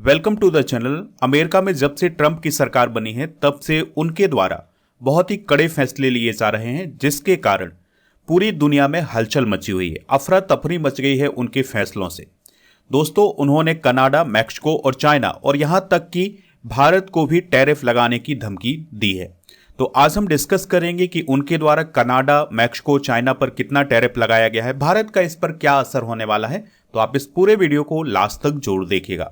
Welcome to the channel. America में जब से ट्रंप की सरकार बनी है तब से उनके द्वारा बहुत ही कड़े फैसले लिए जा रहे हैं, जिसके कारण पूरी दुनिया में हलचल मची हुई है। अफरा तफरी मच गई है उनके फैसलों से। दोस्तों, उन्होंने कनाडा, मैक्सिको और चाइना और यहां तक कि भारत को भी टैरिफ लगाने की धमकी दी है। तो आज हम डिस्कस करेंगे कि उनके द्वारा कनाडा, मैक्सिको, चाइना पर कितना टैरिफ लगाया गया है, भारत का इस पर क्या असर होने वाला है। तो आप इस पूरे वीडियो को लास्ट तक जरूर देखिएगा।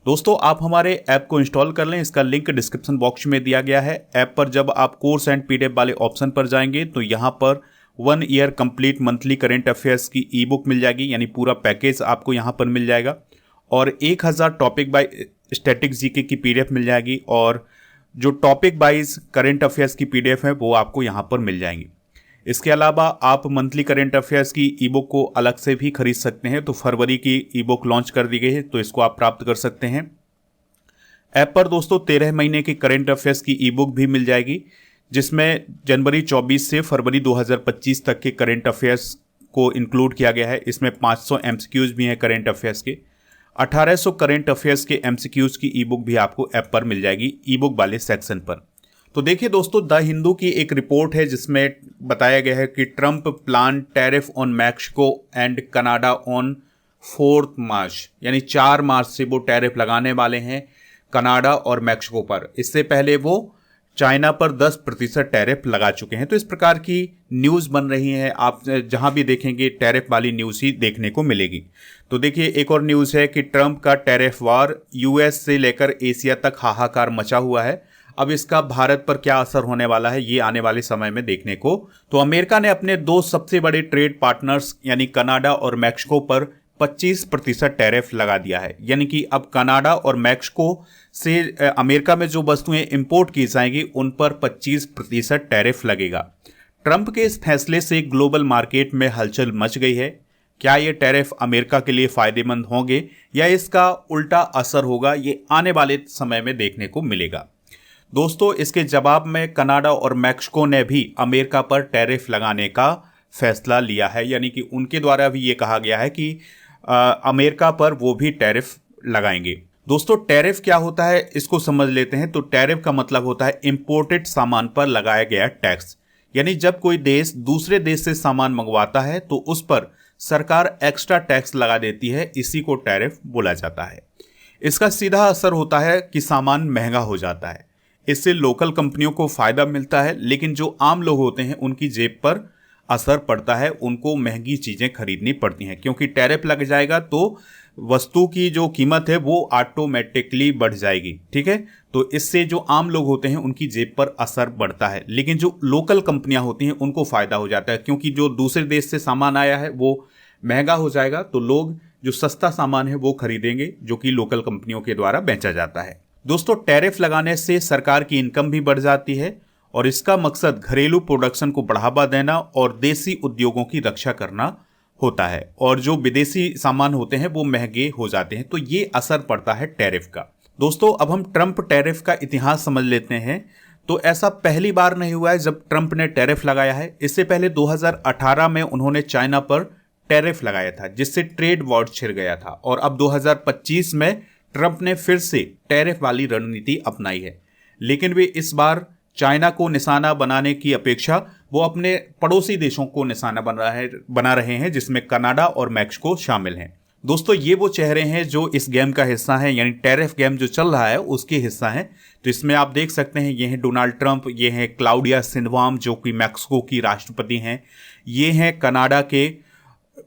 दोस्तों, आप हमारे ऐप को इंस्टॉल कर लें, इसका लिंक डिस्क्रिप्शन बॉक्स में दिया गया है। ऐप पर जब आप कोर्स एंड पीडीएफ वाले ऑप्शन पर जाएंगे तो यहाँ पर 1 year complete monthly current affairs की ई बुक मिल जाएगी, यानी पूरा पैकेज आपको यहाँ पर मिल जाएगा। और 1000 टॉपिक बाय स्टैटिक जीके की पीडीएफ मिल जाएगी, और जो टॉपिक वाइज करेंट अफेयर्स की पीडीएफ है वो आपको यहाँ पर मिल जाएंगी। इसके अलावा आप मंथली करेंट अफेयर्स की ई बुक को अलग से भी खरीद सकते हैं। तो फरवरी की ई बुक लॉन्च कर दी गई है, तो इसको आप प्राप्त कर सकते हैं। ऐप पर दोस्तों 13 महीने की करेंट अफेयर्स की ई बुक भी मिल जाएगी, जिसमें जनवरी 24 से फरवरी 2025 तक के करेंट अफेयर्स को इंक्लूड किया गया है। इसमें 500 एमसीक्यूज भी हैं करेंट अफेयर्स के। 1800 करेंट अफेयर्स के एमसीक्यूज की ई बुक भी आपको ऐप पर मिल जाएगी, ई बुक वाले सेक्शन पर। तो देखिए दोस्तों, द हिंदू की एक रिपोर्ट है जिसमें बताया गया है कि Trump plan tariff on Mexico and Canada on 4 मार्च, यानी 4 मार्च से वो टैरिफ लगाने वाले हैं कनाडा और मैक्सिको पर। इससे पहले वो चाइना पर 10% टैरिफ लगा चुके हैं। तो इस प्रकार की न्यूज़ बन रही है, आप जहां भी देखेंगे टैरिफ वाली न्यूज़ ही देखने को मिलेगी। तो देखिए, एक और न्यूज़ है कि ट्रंप का टैरिफ वार, यूएस से लेकर एशिया तक हाहाकार मचा हुआ है। अब इसका भारत पर क्या असर होने वाला है, ये आने वाले समय में देखने को। तो अमेरिका ने अपने 2 सबसे बड़े ट्रेड पार्टनर्स यानी कनाडा और मैक्सिको पर 25% टैरिफ लगा दिया है। यानी कि अब कनाडा और मैक्सिको से अमेरिका में जो वस्तुएं इंपोर्ट की जाएंगी उन पर 25% टैरिफ लगेगा। ट्रंप के इस फैसले से ग्लोबल मार्केट में हलचल मच गई है। क्या ये टैरिफ अमेरिका के लिए फायदेमंद होंगे या इसका उल्टा असर होगा, ये आने वाले समय में देखने को मिलेगा। दोस्तों, इसके जवाब में कनाडा और मैक्सिको ने भी अमेरिका पर टैरिफ लगाने का फैसला लिया है। यानी कि उनके द्वारा भी ये कहा गया है कि अमेरिका पर वो भी टैरिफ लगाएंगे। दोस्तों, टैरिफ क्या होता है इसको समझ लेते हैं। तो टैरिफ का मतलब होता है इंपोर्टेड सामान पर लगाया गया टैक्स। यानी जब कोई देश दूसरे देश से सामान मंगवाता है तो उस पर सरकार एक्स्ट्रा टैक्स लगा देती है, इसी को टैरिफ बोला जाता है। इसका सीधा असर होता है कि सामान महंगा हो जाता है। इससे लोकल कंपनियों को फायदा मिलता है, लेकिन जो आम लोग होते हैं उनकी जेब पर असर पड़ता है, उनको महंगी चीज़ें खरीदनी पड़ती हैं। क्योंकि टैरिफ लग जाएगा तो वस्तु की जो कीमत है वो ऑटोमेटिकली बढ़ जाएगी। ठीक है, तो इससे जो आम लोग होते हैं उनकी जेब पर असर बढ़ता है, लेकिन जो लोकल कंपनियां होती हैं उनको फ़ायदा हो जाता है। क्योंकि जो दूसरे देश से सामान आया है वो महंगा हो जाएगा, तो लोग जो सस्ता सामान है वो खरीदेंगे, जो कि लोकल कंपनियों के द्वारा बेचा जाता है। दोस्तों, टैरिफ लगाने से सरकार की इनकम भी बढ़ जाती है, और इसका मकसद घरेलू प्रोडक्शन को बढ़ावा देना और देसी उद्योगों की रक्षा करना होता है। और जो विदेशी सामान होते हैं वो महंगे हो जाते हैं, तो ये असर पड़ता है टैरिफ का। दोस्तों, अब हम ट्रंप टैरिफ का इतिहास समझ लेते हैं। तो ऐसा पहली बार नहीं हुआ है जब ट्रंप ने टैरिफ लगाया है। इससे पहले 2018 में उन्होंने चाइना पर टैरिफ लगाया था, जिससे ट्रेड वॉर छिड़ गया था। और अब 2025 में ट्रंप ने फिर से टैरिफ वाली रणनीति अपनाई है, लेकिन वे इस बार चाइना को निशाना बनाने की अपेक्षा वो अपने पड़ोसी देशों को निशाना बना रहे हैं, जिसमें कनाडा और मैक्सिको शामिल हैं। दोस्तों, ये वो चेहरे हैं जो इस गेम का हिस्सा हैं, यानी टैरिफ गेम जो चल रहा है उसके हिस्सा हैं। तो इसमें आप देख सकते हैं, ये हैं डोनाल्ड ट्रंप, ये हैं क्लाउडिया शिनबाम जो कि मैक्सिको की राष्ट्रपति हैं, ये हैं कनाडा के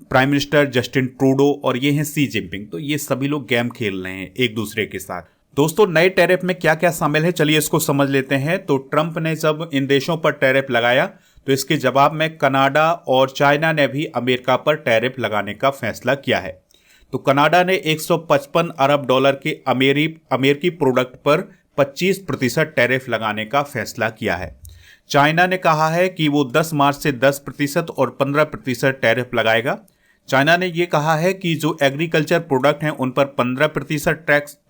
प्राइम मिनिस्टर जस्टिन ट्रूडो, और ये हैं सी जिनपिंग। तो ये सभी लोग गेम खेल रहे हैं एक दूसरे के साथ। दोस्तों, नए टैरिफ में क्या क्या शामिल है, चलिए इसको समझ लेते हैं। तो ट्रंप ने जब इन देशों पर टैरिफ लगाया तो इसके जवाब में कनाडा और चाइना ने भी अमेरिका पर टैरिफ लगाने का फैसला किया है। तो कनाडा ने 155 अरब डॉलर के अमेरिकी प्रोडक्ट पर 25% टैरिफ लगाने का फैसला किया है। चाइना ने कहा है कि वो 10 मार्च से 10% और 15% टैरिफ लगाएगा। चाइना ने ये कहा है कि जो एग्रीकल्चर प्रोडक्ट हैं उन पर 15%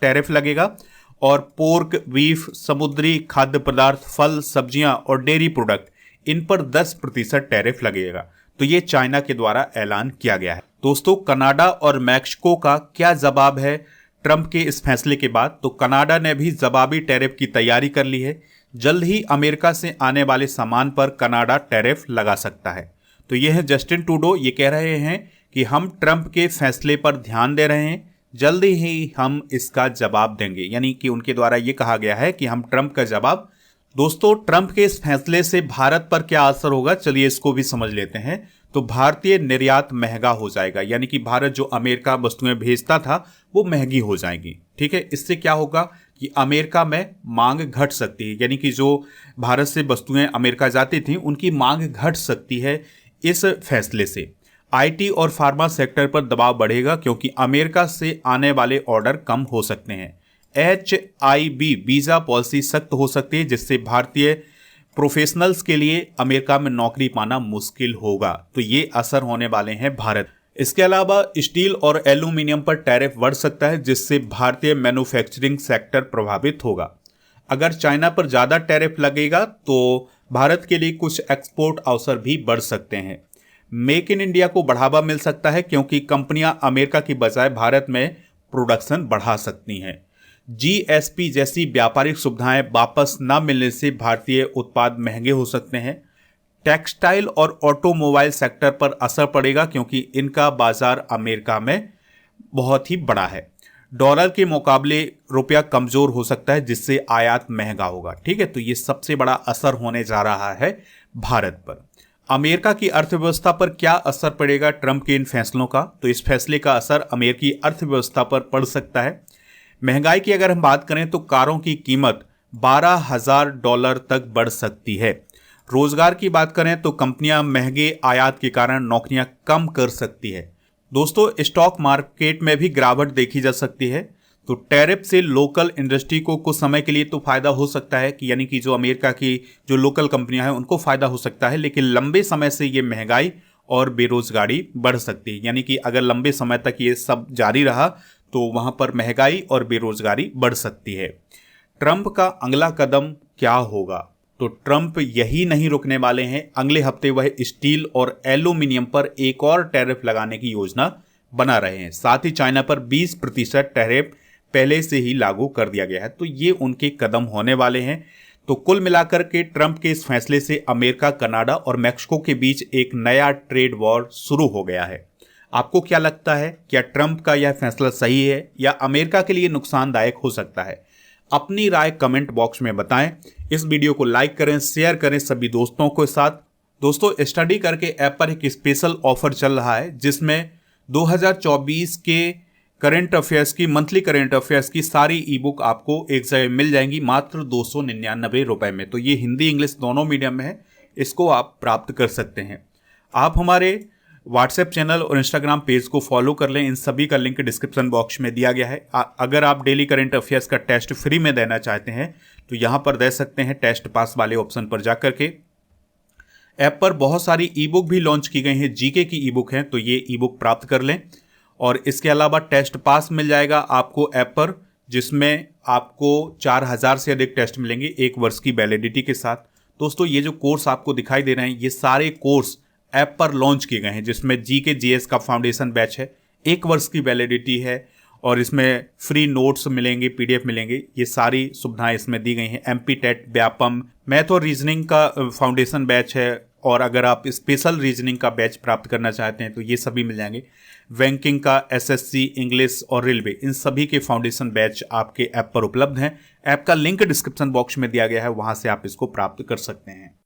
टैरिफ लगेगा, और पोर्क, बीफ, समुद्री खाद्य पदार्थ, फल, सब्जियां और डेयरी प्रोडक्ट, इन पर 10% टैरिफ लगेगा। तो ये चाइना के द्वारा ऐलान किया गया है। दोस्तों, कनाडा और मैक्सिको का क्या जवाब है ट्रंप के इस फैसले के बाद, तो कनाडा ने भी जवाबी टैरिफ की तैयारी कर ली है। जल्द ही अमेरिका से आने वाले सामान पर कनाडा टैरिफ लगा सकता है। तो ये है जस्टिन ट्रूडो, ये कह रहे हैं कि हम ट्रंप के फैसले पर ध्यान दे रहे हैं, जल्दी ही हम इसका जवाब देंगे। यानी कि उनके द्वारा ये कहा गया है कि हम ट्रंप का जवाब। दोस्तों, ट्रंप के इस फैसले से भारत पर क्या असर होगा, चलिए इसको भी समझ लेते हैं। तो भारतीय निर्यात महंगा हो जाएगा, यानी कि भारत जो अमेरिका वस्तुएं भेजता था वो महंगी हो जाएंगी। ठीक है, इससे क्या होगा कि अमेरिका में मांग घट सकती है, यानी कि जो भारत से वस्तुएं अमेरिका जाती थी उनकी मांग घट सकती है इस फैसले से। आईटी और फार्मा सेक्टर पर दबाव बढ़ेगा क्योंकि अमेरिका से आने वाले ऑर्डर कम हो सकते हैं। HIV वीज़ा पॉलिसी सख्त हो सकती है, जिससे भारतीय प्रोफेशनल्स के लिए अमेरिका में नौकरी पाना मुश्किल होगा। तो ये असर होने वाले हैं भारत। इसके अलावा स्टील और एल्यूमिनियम पर टैरिफ बढ़ सकता है, जिससे भारतीय मैन्युफैक्चरिंग सेक्टर प्रभावित होगा। अगर चाइना पर ज़्यादा टैरिफ लगेगा तो भारत के लिए कुछ एक्सपोर्ट अवसर भी बढ़ सकते हैं। मेक इन इंडिया को बढ़ावा मिल सकता है क्योंकि कंपनियां अमेरिका की बजाय भारत में प्रोडक्शन बढ़ा सकती हैं। GSP जैसी व्यापारिक सुविधाएं वापस न मिलने से भारतीय उत्पाद महंगे हो सकते हैं। टेक्सटाइल और ऑटोमोबाइल सेक्टर पर असर पड़ेगा क्योंकि इनका बाजार अमेरिका में बहुत ही बड़ा है। डॉलर के मुकाबले रुपया कमजोर हो सकता है, जिससे आयात महंगा होगा। ठीक है, तो ये सबसे बड़ा असर होने जा रहा है भारत पर। अमेरिका की अर्थव्यवस्था पर क्या असर पड़ेगा ट्रंप के इन फैसलों का, तो इस फैसले का असर अमेरिकी अर्थव्यवस्था पर पड़ सकता है। महंगाई की अगर हम बात करें तो कारों की कीमत $12,000 तक बढ़ सकती है। रोजगार की बात करें तो कंपनियां महंगे आयात के कारण नौकरियां कम कर सकती है। दोस्तों, स्टॉक मार्केट में भी गिरावट देखी जा सकती है। तो टैरिफ से लोकल इंडस्ट्री को कुछ समय के लिए तो फायदा हो सकता है, कि यानी कि जो अमेरिका की जो लोकल कंपनियां हैं उनको फायदा हो सकता है, लेकिन लंबे समय से ये महंगाई और बेरोजगारी बढ़ सकती है। यानी कि अगर लंबे समय तक ये सब जारी रहा तो वहां पर महंगाई और बेरोजगारी बढ़ सकती है। ट्रंप का अगला कदम क्या होगा, तो ट्रंप यही नहीं रुकने वाले हैं। अगले हफ्ते वह स्टील और एल्यूमिनियम पर एक और टैरिफ लगाने की योजना बना रहे हैं। साथ ही चाइना पर 20% टैरिफ पहले से ही लागू कर दिया गया है। तो ये उनके कदम होने वाले हैं। तो कुल मिलाकर के ट्रंप के इस फैसले से अमेरिका, कनाडा और मैक्सिको के बीच एक नया ट्रेड वॉर शुरू हो गया है। आपको क्या लगता है, क्या ट्रंप का यह फैसला सही है या अमेरिका के लिए नुकसानदायक हो सकता है? अपनी राय कमेंट बॉक्स में बताएं। इस वीडियो को लाइक करें, शेयर करें सभी दोस्तों के साथ। दोस्तों, स्टडी करके ऐप पर एक स्पेशल ऑफर चल रहा है, जिसमें 2024 के करंट अफेयर्स की, मंथली करंट अफेयर्स की सारी ई बुक आपको एक जगह मिल जाएंगी मात्र 299 रुपए में। तो ये हिंदी इंग्लिश दोनों मीडियम में है, इसको आप प्राप्त कर सकते हैं। आप हमारे व्हाट्सएप चैनल और इंस्टाग्राम पेज को फॉलो कर लें, इन सभी का लिंक डिस्क्रिप्शन बॉक्स में दिया गया है। अगर आप डेली करंट अफेयर्स का टेस्ट फ्री में देना चाहते हैं तो यहाँ पर दे सकते हैं, टेस्ट पास वाले ऑप्शन पर जाकर के। ऐप पर बहुत सारी ई बुक भी लॉन्च की गई हैं, जीके की ई बुक हैं, तो ये ई बुक प्राप्त कर लें। और इसके अलावा टेस्ट पास मिल जाएगा आपको ऐप पर, जिसमें आपको 4000 से अधिक टेस्ट मिलेंगे 1 वर्ष की वैलिडिटी के साथ। दोस्तों, ये जो कोर्स आपको दिखाई दे रहे हैं, ये सारे कोर्स ऐप पर लॉन्च किए गए हैं, जिसमें जीके जीएस का फाउंडेशन बैच है, 1 वर्ष की वैलिडिटी है और इसमें फ्री नोट्स मिलेंगे, PDF मिलेंगे। ये सारी सुविधाएं इसमें दी गई हैं। MP टेट, व्यापम, मैथ और रीजनिंग का फाउंडेशन बैच है, और अगर आप स्पेशल रीजनिंग का बैच प्राप्त करना चाहते हैं तो ये सभी मिल जाएंगे। बैंकिंग का, SSC, इंग्लिश और रेलवे, इन सभी के फाउंडेशन बैच आपके ऐप पर उपलब्ध हैं। ऐप का लिंक डिस्क्रिप्शन बॉक्स में दिया गया है, वहां से आप इसको प्राप्त कर सकते हैं।